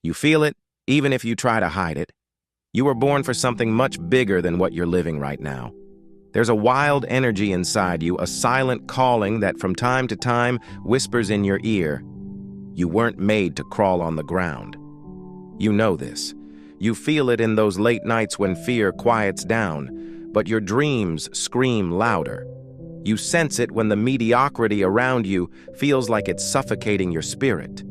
You feel it, even if you try to hide it. You were born for something much bigger than what you're living right now. There's a wild energy inside you, a silent calling that from time to time whispers in your ear. You weren't made to crawl on the ground. You know this. You feel it in those late nights when fear quiets down, but your dreams scream louder. You sense it when the mediocrity around you feels like it's suffocating your spirit.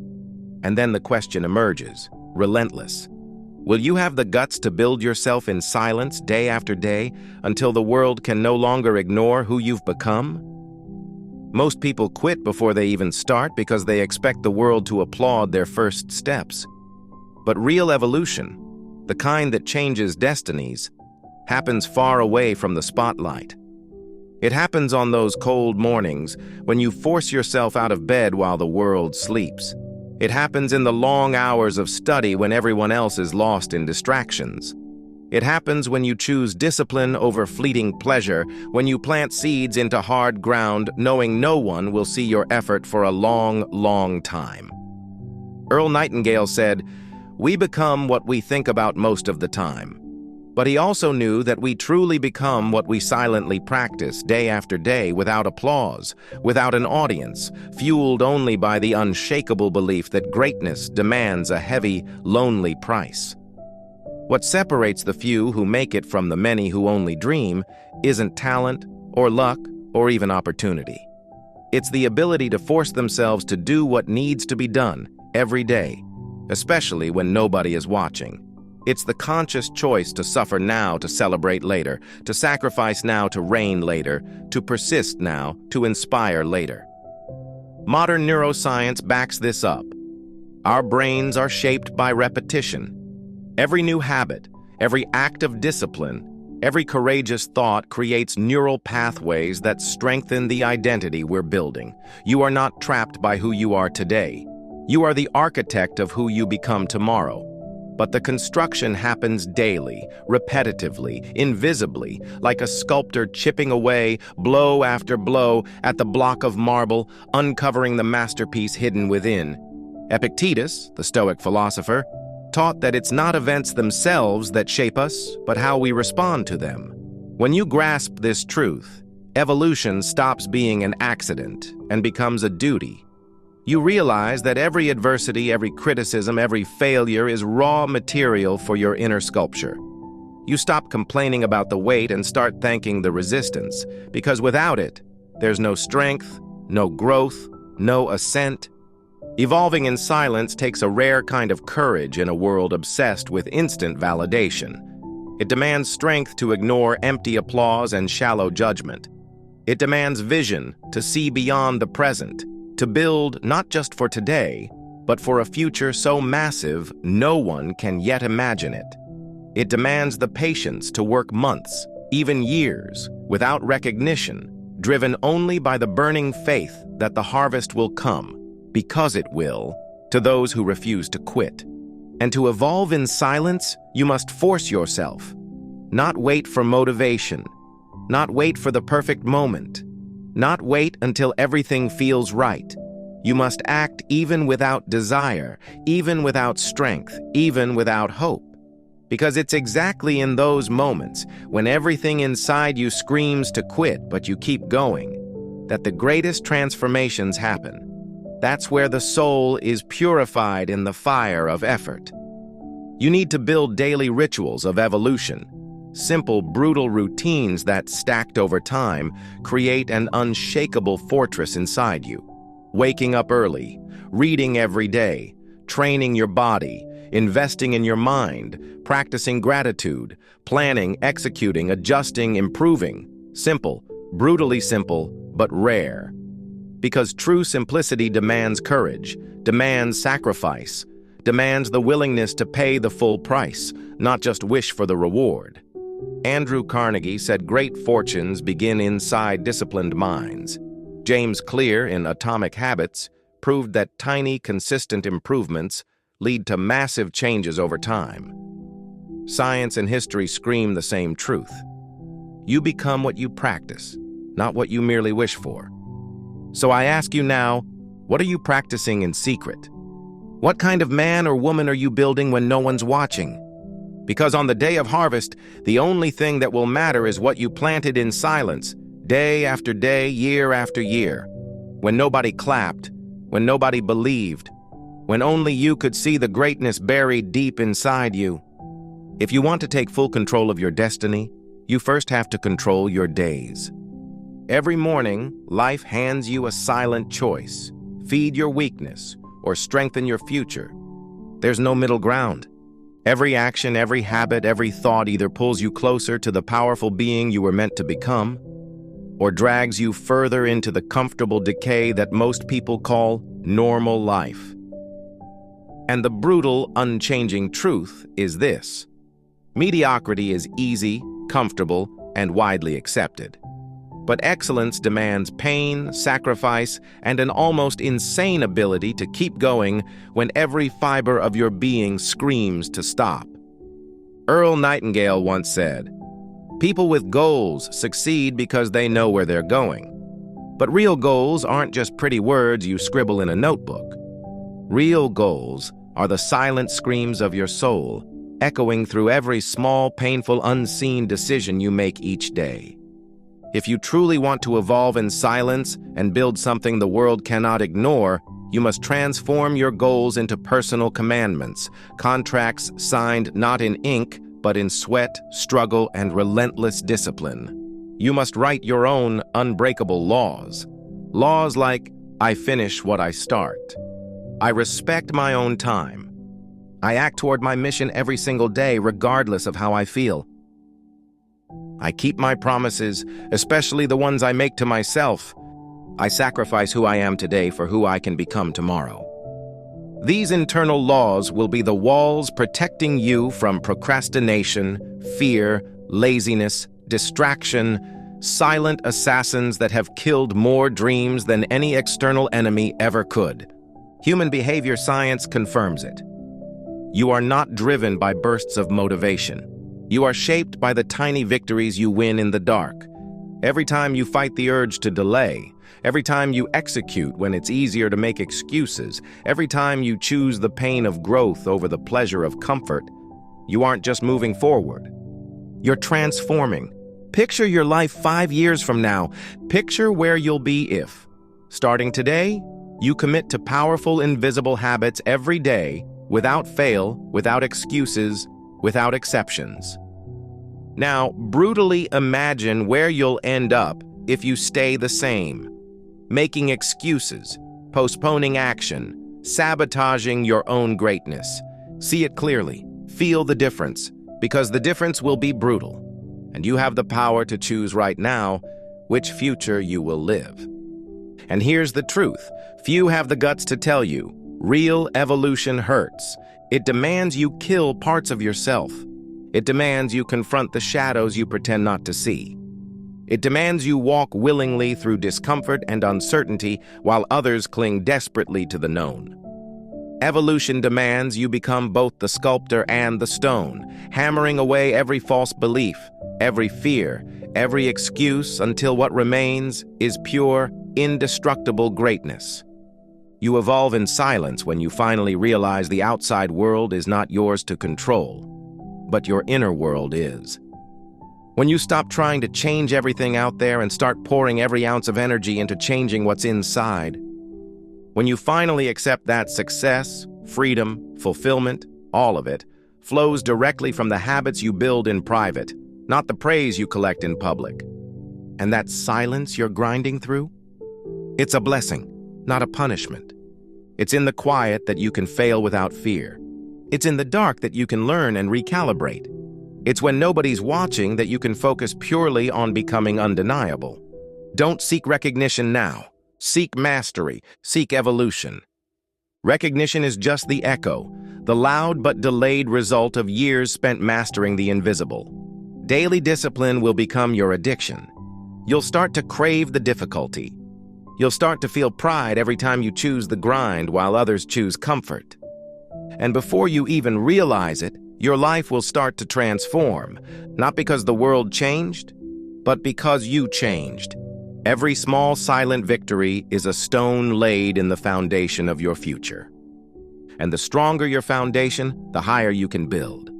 And then the question emerges, relentless. Will you have the guts to build yourself in silence day after day until the world can no longer ignore who you've become? Most people quit before they even start because they expect the world to applaud their first steps. But real evolution, the kind that changes destinies, happens far away from the spotlight. It happens on those cold mornings when you force yourself out of bed while the world sleeps. It happens in the long hours of study when everyone else is lost in distractions. It happens when you choose discipline over fleeting pleasure, when you plant seeds into hard ground knowing no one will see your effort for a long, long time. Earl Nightingale said, "We become what we think about most of the time." But he also knew that we truly become what we silently practice day after day without applause, without an audience, fueled only by the unshakable belief that greatness demands a heavy, lonely price. What separates the few who make it from the many who only dream isn't talent or luck or even opportunity. It's the ability to force themselves to do what needs to be done every day, especially when nobody is watching. It's the conscious choice to suffer now to celebrate later, to sacrifice now to reign later, to persist now to inspire later. Modern neuroscience backs this up. Our brains are shaped by repetition. Every new habit, every act of discipline, every courageous thought creates neural pathways that strengthen the identity we're building. You are not trapped by who you are today. You are the architect of who you become tomorrow. But the construction happens daily, repetitively, invisibly, like a sculptor chipping away, blow after blow, at the block of marble, uncovering the masterpiece hidden within. Epictetus, the Stoic philosopher, taught that it's not events themselves that shape us, but how we respond to them. When you grasp this truth, evolution stops being an accident and becomes a duty. You realize that every adversity, every criticism, every failure is raw material for your inner sculpture. You stop complaining about the weight and start thanking the resistance, because without it, there's no strength, no growth, no ascent. Evolving in silence takes a rare kind of courage in a world obsessed with instant validation. It demands strength to ignore empty applause and shallow judgment. It demands vision to see beyond the present, to build not just for today, but for a future so massive no one can yet imagine it. It demands the patience to work months, even years, without recognition, driven only by the burning faith that the harvest will come, because it will, to those who refuse to quit. And to evolve in silence, you must force yourself. Not wait for motivation, not wait for the perfect moment, not wait until everything feels right. You must act even without desire, even without strength, even without hope. Because it's exactly in those moments, when everything inside you screams to quit but you keep going, that the greatest transformations happen. That's where the soul is purified in the fire of effort. You need to build daily rituals of evolution. Simple, brutal routines that, stacked over time, create an unshakable fortress inside you. Waking up early, reading every day, training your body, investing in your mind, practicing gratitude, planning, executing, adjusting, improving. Simple, brutally simple, but rare. Because true simplicity demands courage, demands sacrifice, demands the willingness to pay the full price, not just wish for the reward. Andrew Carnegie said great fortunes begin inside disciplined minds. James Clear, in Atomic Habits, proved that tiny, consistent improvements lead to massive changes over time. Science and history scream the same truth. You become what you practice, not what you merely wish for. So I ask you now, what are you practicing in secret? What kind of man or woman are you building when no one's watching? Because on the day of harvest, the only thing that will matter is what you planted in silence, day after day, year after year. When nobody clapped, when nobody believed, when only you could see the greatness buried deep inside you. If you want to take full control of your destiny, you first have to control your days. Every morning, life hands you a silent choice: feed your weakness or strengthen your future. There's no middle ground. Every action, every habit, every thought either pulls you closer to the powerful being you were meant to become, or drags you further into the comfortable decay that most people call normal life. And the brutal, unchanging truth is this: mediocrity is easy, comfortable, and widely accepted. But excellence demands pain, sacrifice, and an almost insane ability to keep going when every fiber of your being screams to stop. Earl Nightingale once said, "People with goals succeed because they know where they're going." But real goals aren't just pretty words you scribble in a notebook. Real goals are the silent screams of your soul, echoing through every small, painful, unseen decision you make each day. If you truly want to evolve in silence and build something the world cannot ignore, you must transform your goals into personal commandments, contracts signed not in ink, but in sweat, struggle, and relentless discipline. You must write your own unbreakable laws. Laws like, I finish what I start. I respect my own time. I act toward my mission every single day, regardless of how I feel. I keep my promises, especially the ones I make to myself. I sacrifice who I am today for who I can become tomorrow. These internal laws will be the walls protecting you from procrastination, fear, laziness, distraction, silent assassins that have killed more dreams than any external enemy ever could. Human behavior science confirms it. You are not driven by bursts of motivation. You are shaped by the tiny victories you win in the dark. Every time you fight the urge to delay, every time you execute when it's easier to make excuses, every time you choose the pain of growth over the pleasure of comfort, you aren't just moving forward. You're transforming. Picture your life 5 years from now. Picture where you'll be if, starting today, you commit to powerful, invisible habits every day, without fail, without excuses, without exceptions. Now, brutally imagine where you'll end up if you stay the same. Making excuses, postponing action, sabotaging your own greatness. See it clearly. Feel the difference, because the difference will be brutal. And you have the power to choose right now which future you will live. And here's the truth. Few have the guts to tell you, real evolution hurts. It demands you kill parts of yourself. It demands you confront the shadows you pretend not to see. It demands you walk willingly through discomfort and uncertainty while others cling desperately to the known. Evolution demands you become both the sculptor and the stone, hammering away every false belief, every fear, every excuse until what remains is pure, indestructible greatness. You evolve in silence when you finally realize the outside world is not yours to control, but your inner world is. When you stop trying to change everything out there and start pouring every ounce of energy into changing what's inside. When you finally accept that success, freedom, fulfillment, all of it, flows directly from the habits you build in private, not the praise you collect in public. And that silence you're grinding through? It's a blessing, not a punishment. It's in the quiet that you can fail without fear. It's in the dark that you can learn and recalibrate. It's when nobody's watching that you can focus purely on becoming undeniable. Don't seek recognition now. Seek mastery. Seek evolution. Recognition is just the echo, the loud but delayed result of years spent mastering the invisible. Daily discipline will become your addiction. You'll start to crave the difficulty. You'll start to feel pride every time you choose the grind while others choose comfort. And before you even realize it, your life will start to transform, not because the world changed, but because you changed. Every small silent victory is a stone laid in the foundation of your future. And the stronger your foundation, the higher you can build.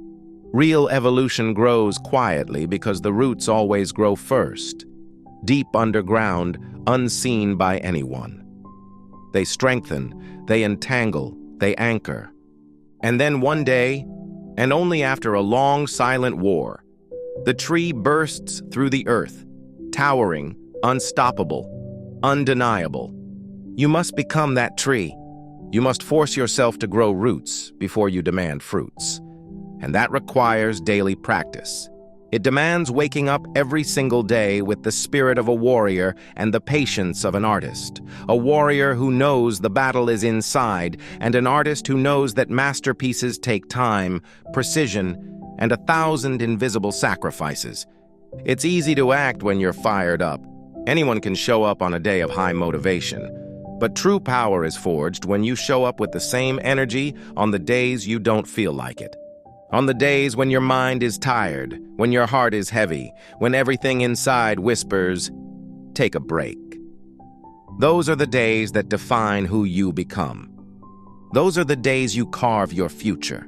Real evolution grows quietly because the roots always grow first, deep underground, unseen by anyone. They strengthen, they entangle, they anchor. And then one day, and only after a long, silent war, the tree bursts through the earth, towering, unstoppable, undeniable. You must become that tree. You must force yourself to grow roots before you demand fruits. And that requires daily practice. It demands waking up every single day with the spirit of a warrior and the patience of an artist. A warrior who knows the battle is inside, and an artist who knows that masterpieces take time, precision, and 1,000 invisible sacrifices. It's easy to act when you're fired up. Anyone can show up on a day of high motivation. But true power is forged when you show up with the same energy on the days you don't feel like it. On the days when your mind is tired, when your heart is heavy, when everything inside whispers, take a break. Those are the days that define who you become. Those are the days you carve your future.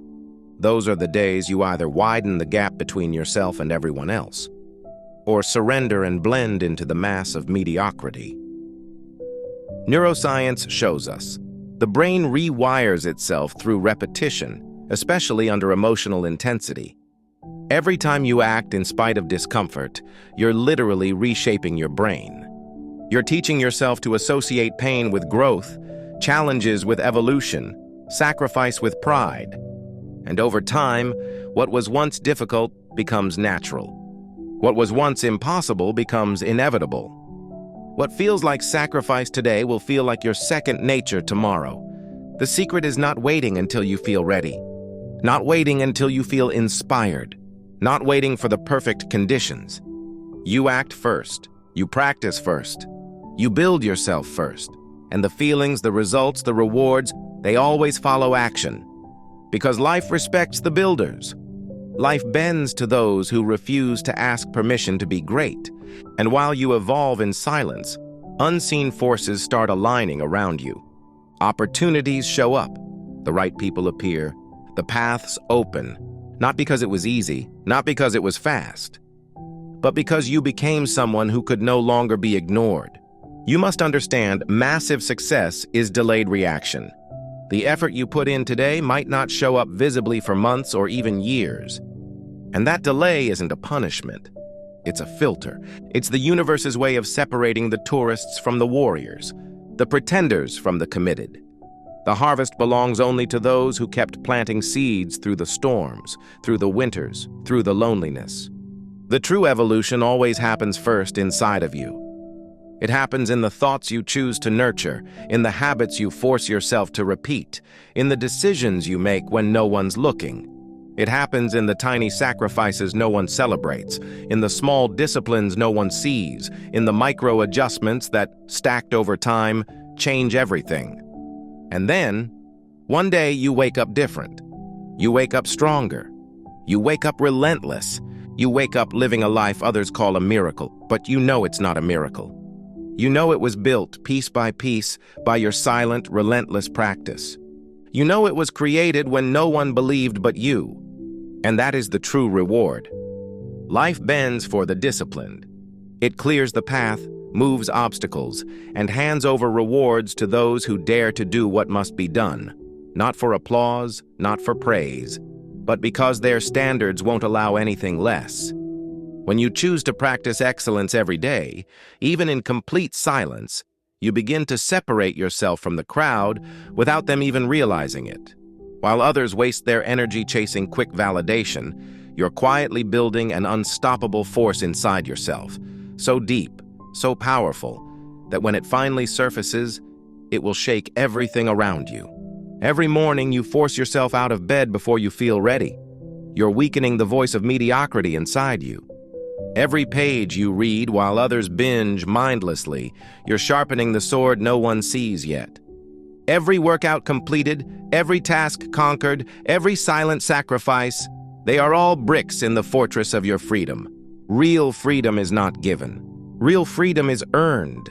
Those are the days you either widen the gap between yourself and everyone else, or surrender and blend into the mass of mediocrity. Neuroscience shows us the brain rewires itself through repetition, especially under emotional intensity. Every time you act in spite of discomfort, you're literally reshaping your brain. You're teaching yourself to associate pain with growth, challenges with evolution, sacrifice with pride. And over time, what was once difficult becomes natural. What was once impossible becomes inevitable. What feels like sacrifice today will feel like your second nature tomorrow. The secret is not waiting until you feel ready. Not waiting until you feel inspired. Not waiting for the perfect conditions. You act first. You practice first. You build yourself first. And the feelings, the results, the rewards, they always follow action. Because life respects the builders. Life bends to those who refuse to ask permission to be great. And while you evolve in silence, unseen forces start aligning around you. Opportunities show up. The right people appear. The paths open, not because it was easy, not because it was fast, but because you became someone who could no longer be ignored. You must understand, massive success is delayed reaction. The effort you put in today might not show up visibly for months or even years. And that delay isn't a punishment. It's a filter. It's the universe's way of separating the tourists from the warriors, the pretenders from the committed. The harvest belongs only to those who kept planting seeds through the storms, through the winters, through the loneliness. The true evolution always happens first inside of you. It happens in the thoughts you choose to nurture, in the habits you force yourself to repeat, in the decisions you make when no one's looking. It happens in the tiny sacrifices no one celebrates, in the small disciplines no one sees, in the micro adjustments that, stacked over time, change everything. And then, one day you wake up different. You wake up stronger. You wake up relentless. You wake up living a life others call a miracle, but you know it's not a miracle. You know it was built piece by piece by your silent, relentless practice. You know it was created when no one believed but you. And that is the true reward. Life bends for the disciplined. It clears the path, moves obstacles, and hands over rewards to those who dare to do what must be done, not for applause, not for praise, but because their standards won't allow anything less. When you choose to practice excellence every day, even in complete silence, you begin to separate yourself from the crowd without them even realizing it. While others waste their energy chasing quick validation, you're quietly building an unstoppable force inside yourself, so deep, so powerful, that when it finally surfaces, it will shake everything around you. Every morning you force yourself out of bed before you feel ready. You're weakening the voice of mediocrity inside you. Every page you read while others binge mindlessly, you're sharpening the sword no one sees yet. Every workout completed, every task conquered, every silent sacrifice, they are all bricks in the fortress of your freedom. Real freedom is not given. Real freedom is earned.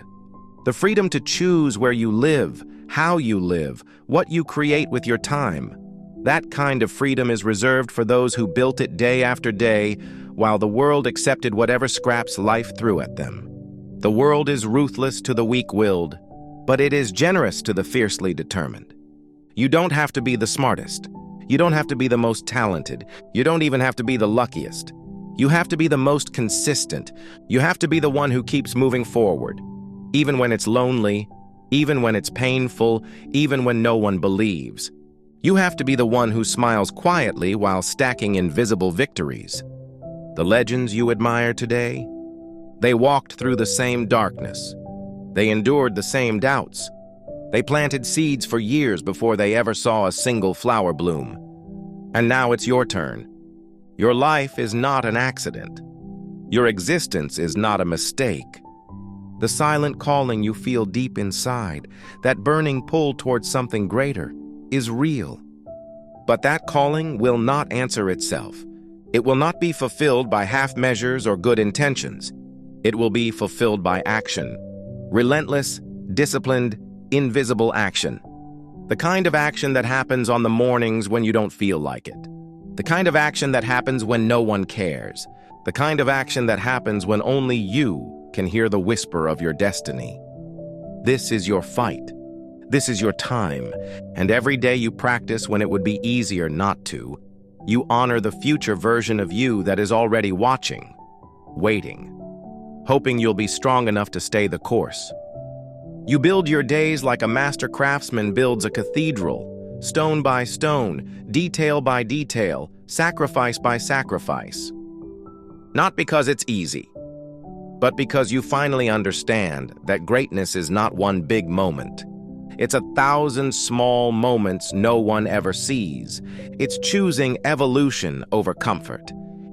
The freedom to choose where you live, how you live, what you create with your time. That kind of freedom is reserved for those who built it day after day, while the world accepted whatever scraps life threw at them. The world is ruthless to the weak-willed, but it is generous to the fiercely determined. You don't have to be the smartest. You don't have to be the most talented. You don't even have to be the luckiest. You have to be the most consistent. You have to be the one who keeps moving forward, even when it's lonely, even when it's painful, even when no one believes. You have to be the one who smiles quietly while stacking invisible victories. The legends you admire today, they walked through the same darkness. They endured the same doubts. They planted seeds for years before they ever saw a single flower bloom. And now it's your turn. Your life is not an accident. Your existence is not a mistake. The silent calling you feel deep inside, that burning pull towards something greater, is real. But that calling will not answer itself. It will not be fulfilled by half measures or good intentions. It will be fulfilled by action. Relentless, disciplined, invisible action. The kind of action that happens on the mornings when you don't feel like it. The kind of action that happens when no one cares. The kind of action that happens when only you can hear the whisper of your destiny. This is your fight. This is your time. And every day you practice when it would be easier not to, you honor the future version of you that is already watching, waiting, hoping you'll be strong enough to stay the course. You build your days like a master craftsman builds a cathedral, stone by stone, detail by detail, sacrifice by sacrifice. Not because it's easy, but because you finally understand that greatness is not one big moment. It's 1,000 small moments no one ever sees. It's choosing evolution over comfort.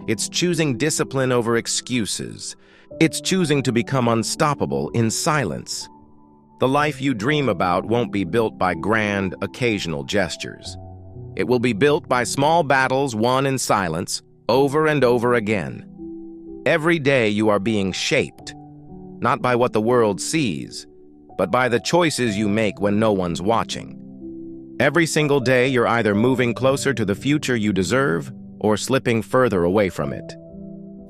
It's choosing discipline over excuses. It's choosing to become unstoppable in silence. The life you dream about won't be built by grand, occasional gestures. It will be built by small battles won in silence, over and over again. Every day you are being shaped, not by what the world sees, but by the choices you make when no one's watching. Every single day you're either moving closer to the future you deserve or slipping further away from it.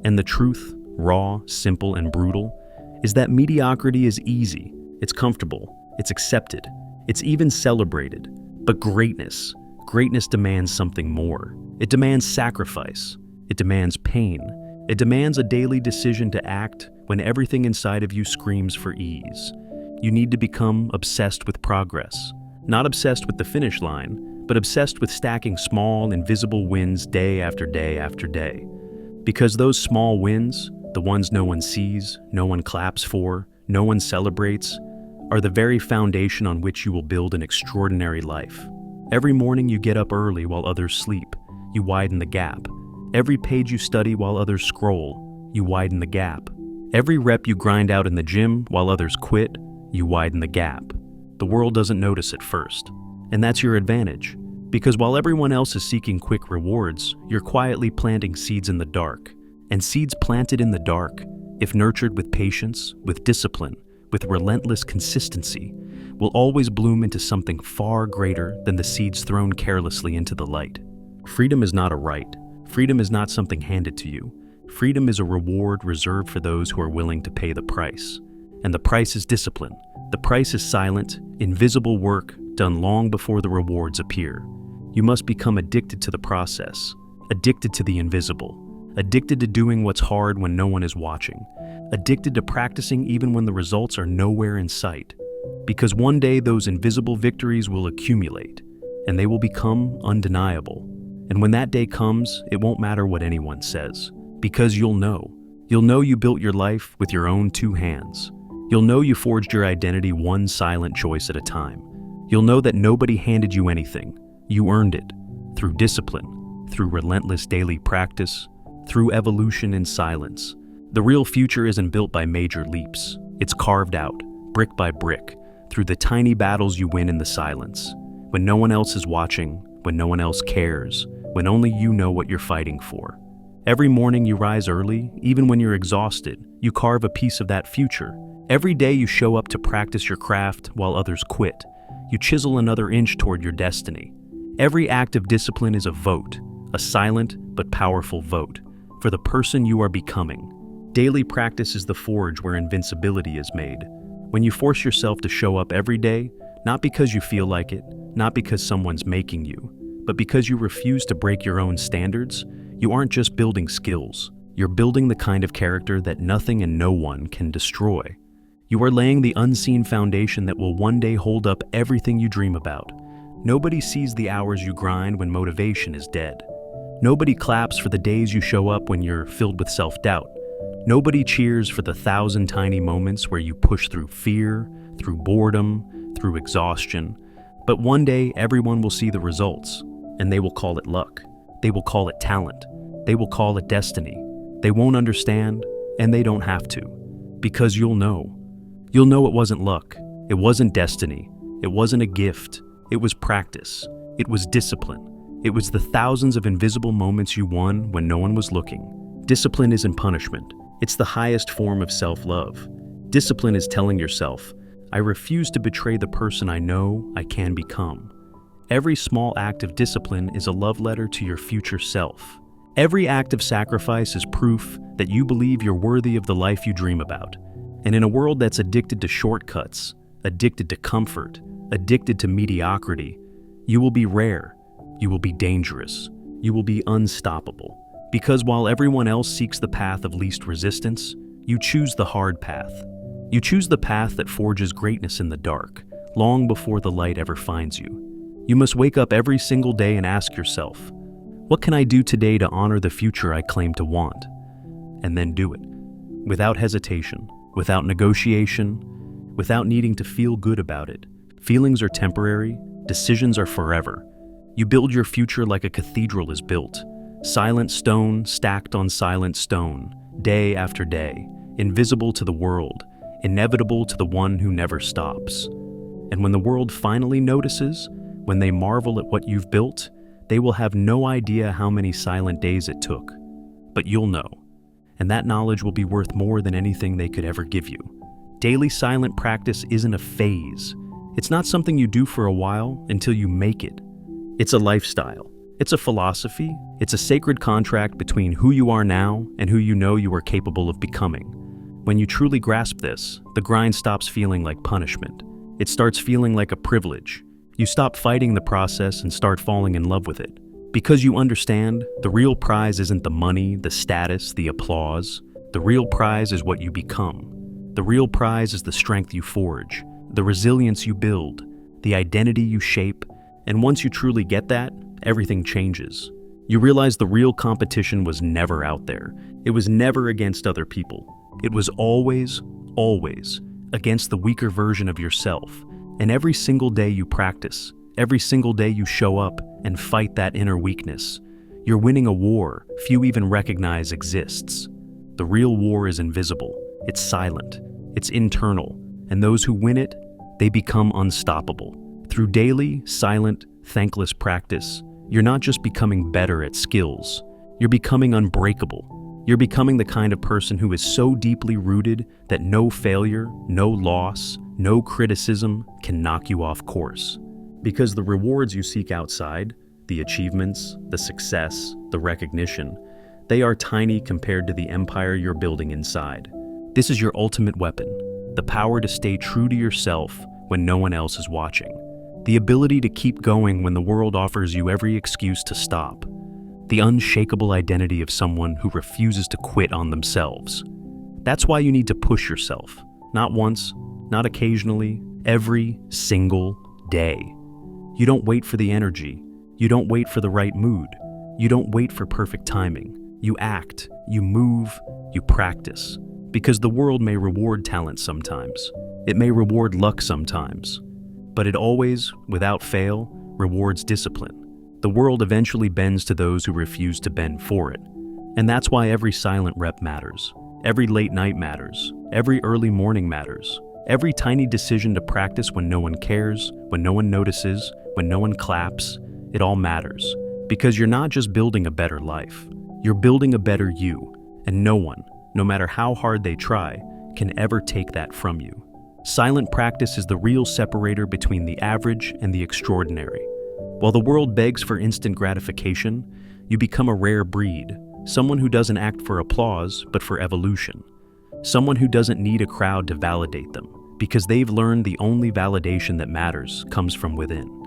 And the truth, raw, simple, and brutal, is that mediocrity is easy. It's comfortable, it's accepted, it's even celebrated. But greatness demands something more. It demands sacrifice, it demands pain, it demands a daily decision to act when everything inside of you screams for ease. You need to become obsessed with progress, not obsessed with the finish line, but obsessed with stacking small, invisible wins day after day after day. Because those small wins, the ones no one sees, no one claps for, no one celebrates, are the very foundation on which you will build an extraordinary life. Every morning you get up early while others sleep, you widen the gap. Every page you study while others scroll, you widen the gap. Every rep you grind out in the gym while others quit, you widen the gap. The world doesn't notice at first, and that's your advantage, because while everyone else is seeking quick rewards, you're quietly planting seeds in the dark. And seeds planted in the dark, if nurtured with patience, with discipline, with relentless consistency, will always bloom into something far greater than the seeds thrown carelessly into the light. Freedom is not a right. Freedom is not something handed to you. Freedom is a reward reserved for those who are willing to pay the price. And the price is discipline. The price is silent, invisible work done long before the rewards appear. You must become addicted to the process, addicted to the invisible, addicted to doing what's hard when no one is watching, addicted to practicing even when the results are nowhere in sight. Because one day those invisible victories will accumulate, and they will become undeniable. And when that day comes, it won't matter what anyone says, because you'll know. You'll know you built your life with your own 2 hands. You'll know you forged your identity one silent choice at a time. You'll know that nobody handed you anything. You earned it, through discipline, through relentless daily practice, through evolution in silence. The real future isn't built by major leaps. It's carved out, brick by brick, through the tiny battles you win in the silence. When no one else is watching, when no one else cares, when only you know what you're fighting for. Every morning you rise early, even when you're exhausted, you carve a piece of that future. Every day you show up to practice your craft while others quit. You chisel another inch toward your destiny. Every act of discipline is a vote, a silent but powerful vote, for the person you are becoming. Daily practice is the forge where invincibility is made. When you force yourself to show up every day, not because you feel like it, not because someone's making you, but because you refuse to break your own standards, you aren't just building skills. You're building the kind of character that nothing and no one can destroy. You are laying the unseen foundation that will one day hold up everything you dream about. Nobody sees the hours you grind when motivation is dead. Nobody claps for the days you show up when you're filled with self-doubt. Nobody cheers for the 1,000 tiny moments where you push through fear, through boredom, through exhaustion. But one day, everyone will see the results, and they will call it luck. They will call it talent. They will call it destiny. They won't understand, and they don't have to. Because you'll know. You'll know it wasn't luck. It wasn't destiny. It wasn't a gift. It was practice. It was discipline. It was the thousands of invisible moments you won when no one was looking. Discipline isn't punishment. It's the highest form of self-love. Discipline is telling yourself, I refuse to betray the person I know I can become. Every small act of discipline is a love letter to your future self. Every act of sacrifice is proof that you believe you're worthy of the life you dream about. And in a world that's addicted to shortcuts, addicted to comfort, addicted to mediocrity, you will be rare, you will be dangerous, you will be unstoppable. Because while everyone else seeks the path of least resistance, you choose the hard path. You choose the path that forges greatness in the dark, long before the light ever finds you. You must wake up every single day and ask yourself, what can I do today to honor the future I claim to want? And then do it. Without hesitation, without negotiation, without needing to feel good about it. Feelings are temporary, decisions are forever. You build your future like a cathedral is built. Silent stone stacked on silent stone, day after day, invisible to the world, inevitable to the one who never stops. And when the world finally notices, when they marvel at what you've built, they will have no idea how many silent days it took. But you'll know, and that knowledge will be worth more than anything they could ever give you. Daily silent practice isn't a phase. It's not something you do for a while until you make it. It's a lifestyle. It's a philosophy. It's a sacred contract between who you are now and who you know you are capable of becoming. When you truly grasp this, the grind stops feeling like punishment. It starts feeling like a privilege. You stop fighting the process and start falling in love with it. Because you understand, the real prize isn't the money, the status, the applause. The real prize is what you become. The real prize is the strength you forge, the resilience you build, the identity you shape. And once you truly get that, everything changes. You realize the real competition was never out there. It was never against other people. It was always, always against the weaker version of yourself. And every single day you practice, every single day you show up and fight that inner weakness, you're winning a war few even recognize exists. The real war is invisible, it's silent, it's internal, and those who win it, they become unstoppable. Through daily, silent, thankless practice, you're not just becoming better at skills, you're becoming unbreakable. You're becoming the kind of person who is so deeply rooted that no failure, no loss, no criticism can knock you off course. Because the rewards you seek outside, the achievements, the success, the recognition, they are tiny compared to the empire you're building inside. This is your ultimate weapon, the power to stay true to yourself when no one else is watching. The ability to keep going when the world offers you every excuse to stop. The unshakable identity of someone who refuses to quit on themselves. That's why you need to push yourself. Not once, not occasionally, every single day. You don't wait for the energy. You don't wait for the right mood. You don't wait for perfect timing. You act, you move, you practice. Because the world may reward talent sometimes. It may reward luck sometimes. But it always, without fail, rewards discipline. The world eventually bends to those who refuse to bend for it. And that's why every silent rep matters. Every late night matters. Every early morning matters. Every tiny decision to practice when no one cares, when no one notices, when no one claps, it all matters. Because you're not just building a better life. You're building a better you, and no one, no matter how hard they try, can ever take that from you. Silent practice is the real separator between the average and the extraordinary. While the world begs for instant gratification, you become a rare breed, someone who doesn't act for applause, but for evolution. Someone who doesn't need a crowd to validate them, because they've learned the only validation that matters comes from within.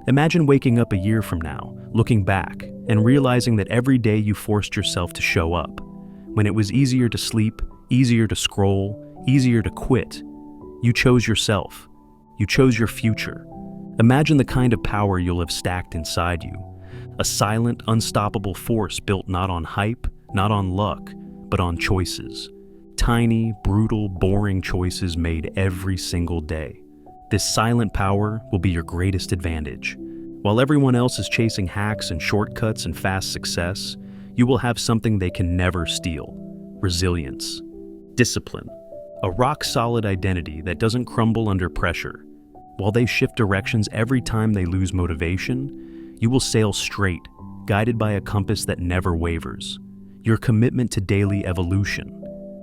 Imagine waking up a year from now, looking back, and realizing that every day you forced yourself to show up. When it was easier to sleep, easier to scroll, easier to quit, you chose yourself. You chose your future. Imagine the kind of power you'll have stacked inside you. A silent, unstoppable force built not on hype, not on luck, but on choices. Tiny, brutal, boring choices made every single day. This silent power will be your greatest advantage. While everyone else is chasing hacks and shortcuts and fast success, you will have something they can never steal: resilience, discipline, a rock-solid identity that doesn't crumble under pressure. While they shift directions every time they lose motivation, you will sail straight, guided by a compass that never wavers. Your commitment to daily evolution.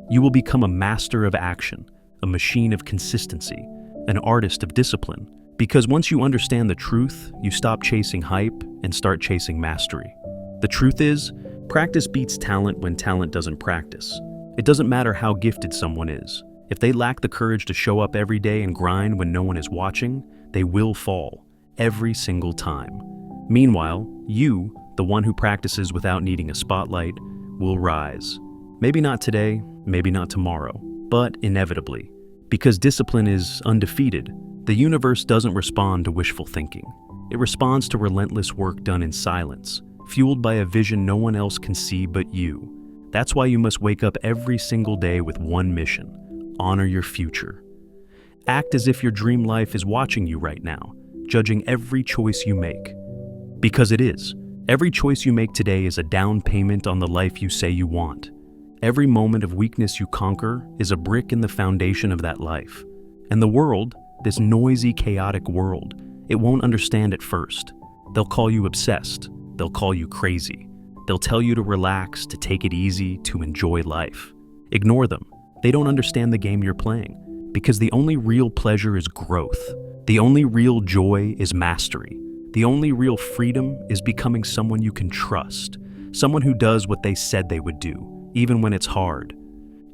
You will become a master of action, a machine of consistency, an artist of discipline. Because once you understand the truth, you stop chasing hype and start chasing mastery. The truth is, practice beats talent when talent doesn't practice. It doesn't matter how gifted someone is. If they lack the courage to show up every day and grind when no one is watching, they will fall, every single time. Meanwhile, you, the one who practices without needing a spotlight, will rise. Maybe not today, maybe not tomorrow, but inevitably. Because discipline is undefeated, the universe doesn't respond to wishful thinking. It responds to relentless work done in silence, fueled by a vision no one else can see but you. That's why you must wake up every single day with one mission: honor your future. Act as if your dream life is watching you right now, judging every choice you make. Because it is. Every choice you make today is a down payment on the life you say you want. Every moment of weakness you conquer is a brick in the foundation of that life. And the world, this noisy, chaotic world, it won't understand at first. They'll call you obsessed. They'll call you crazy. They'll tell you to relax, to take it easy, to enjoy life. Ignore them. They don't understand the game you're playing. Because the only real pleasure is growth. The only real joy is mastery. The only real freedom is becoming someone you can trust. Someone who does what they said they would do, even when it's hard.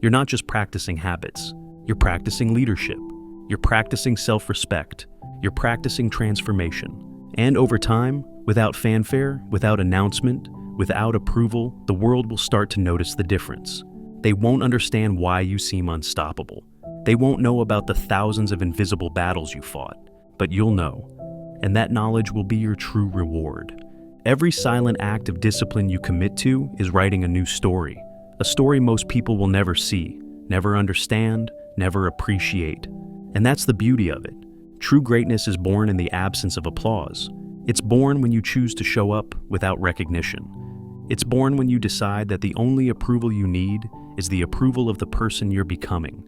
You're not just practicing habits. You're practicing leadership. You're practicing self-respect. You're practicing transformation. And over time, without fanfare, without announcement, without approval, the world will start to notice the difference. They won't understand why you seem unstoppable. They won't know about the thousands of invisible battles you fought, but you'll know. And that knowledge will be your true reward. Every silent act of discipline you commit to is writing a new story. A story most people will never see, never understand, never appreciate. And that's the beauty of it. True greatness is born in the absence of applause. It's born when you choose to show up without recognition. It's born when you decide that the only approval you need is the approval of the person you're becoming.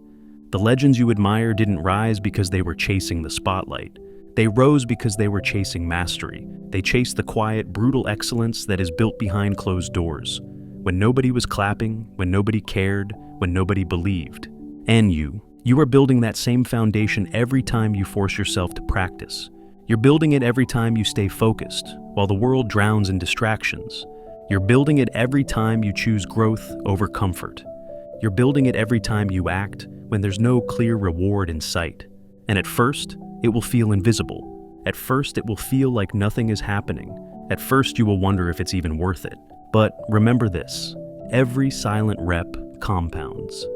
The legends you admire didn't rise because they were chasing the spotlight. They rose because they were chasing mastery. They chased the quiet, brutal excellence that is built behind closed doors. When nobody was clapping, when nobody cared, when nobody believed. And you are building that same foundation every time you force yourself to practice. You're building it every time you stay focused, while the world drowns in distractions. You're building it every time you choose growth over comfort. You're building it every time you act when there's no clear reward in sight. And at first, it will feel invisible. At first, it will feel like nothing is happening. At first, you will wonder if it's even worth it. But remember this: every silent rep compounds.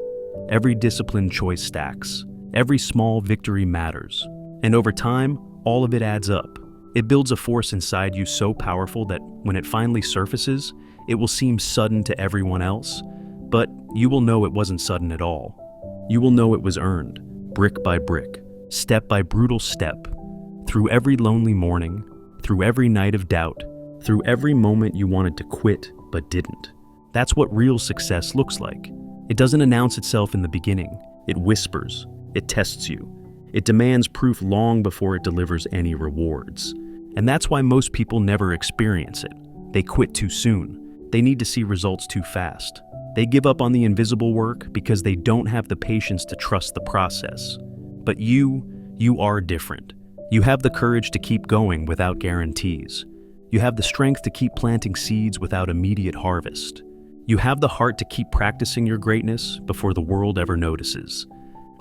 Every disciplined choice stacks. Every small victory matters. And over time, all of it adds up. It builds a force inside you so powerful that when it finally surfaces, it will seem sudden to everyone else. But you will know it wasn't sudden at all. You will know it was earned, brick by brick, step by brutal step, through every lonely morning, through every night of doubt, through every moment you wanted to quit but didn't. That's what real success looks like. It doesn't announce itself in the beginning. It whispers. It tests you. It demands proof long before it delivers any rewards. And that's why most people never experience it. They quit too soon. They need to see results too fast. They give up on the invisible work because they don't have the patience to trust the process. But you are different. You have the courage to keep going without guarantees. You have the strength to keep planting seeds without immediate harvest. You have the heart to keep practicing your greatness before the world ever notices.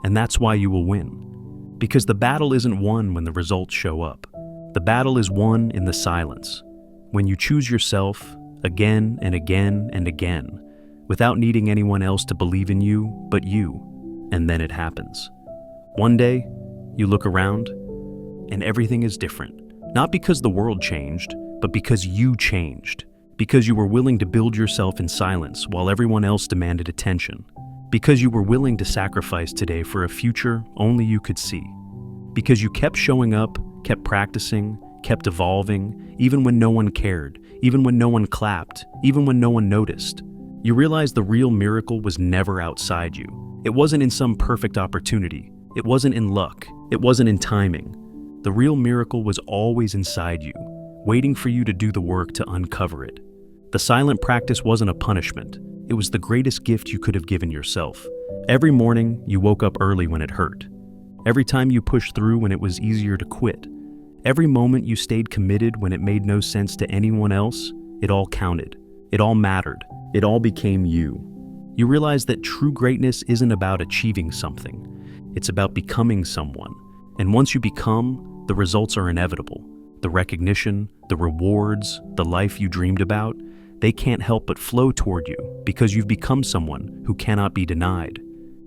And that's why you will win. Because the battle isn't won when the results show up. The battle is won in the silence. When you choose yourself again and again and again, without needing anyone else to believe in you but you, and then it happens. One day, you look around, and everything is different. Not because the world changed, but because you changed. Because you were willing to build yourself in silence while everyone else demanded attention. Because you were willing to sacrifice today for a future only you could see. Because you kept showing up, kept practicing, kept evolving, even when no one cared, even when no one clapped, even when no one noticed. You realized the real miracle was never outside you. It wasn't in some perfect opportunity. It wasn't in luck. It wasn't in timing. The real miracle was always inside you, waiting for you to do the work to uncover it. The silent practice wasn't a punishment. It was the greatest gift you could have given yourself. Every morning, you woke up early when it hurt. Every time you pushed through when it was easier to quit. Every moment you stayed committed when it made no sense to anyone else, it all counted. It all mattered. It all became you. You realized that true greatness isn't about achieving something. It's about becoming someone. And once you become, the results are inevitable. The recognition, the rewards, the life you dreamed about, they can't help but flow toward you because you've become someone who cannot be denied.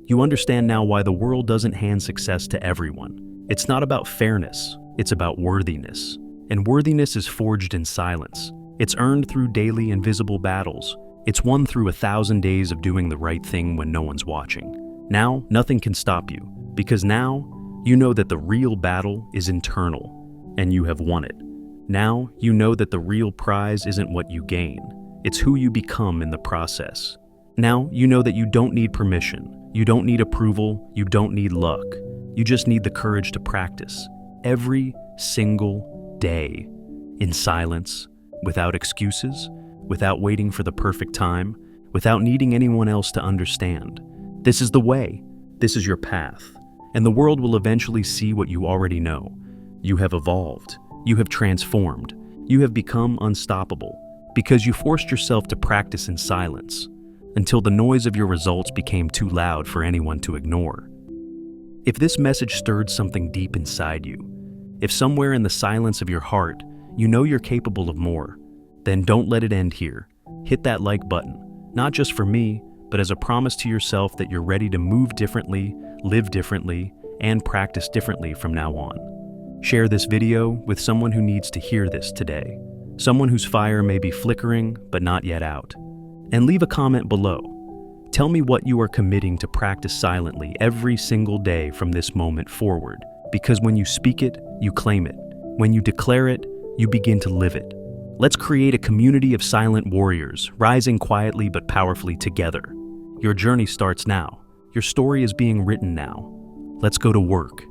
You understand now why the world doesn't hand success to everyone. It's not about fairness, it's about worthiness. And worthiness is forged in silence. It's earned through daily invisible battles. It's won through 1,000 days of doing the right thing when no one's watching. Now, nothing can stop you, because now, you know that the real battle is internal, and you have won it. Now, you know that the real prize isn't what you gain. It's who you become in the process. Now, you know that you don't need permission. You don't need approval. You don't need luck. You just need the courage to practice. Every single day. In silence, without excuses, without waiting for the perfect time, without needing anyone else to understand. This is the way. This is your path. And the world will eventually see what you already know. You have evolved. You have transformed. You have become unstoppable because you forced yourself to practice in silence until the noise of your results became too loud for anyone to ignore. If this message stirred something deep inside you, if somewhere in the silence of your heart you know you're capable of more, then don't let it end here. Hit that like button, not just for me, but as a promise to yourself that you're ready to move differently, live differently, and practice differently from now on. Share this video with someone who needs to hear this today, someone whose fire may be flickering but not yet out. And leave a comment below. Tell me what you are committing to practice silently every single day from this moment forward, because when you speak it, you claim it. When you declare it, you begin to live it. Let's create a community of silent warriors, rising quietly but powerfully together. Your journey starts now. Your story is being written now. Let's go to work.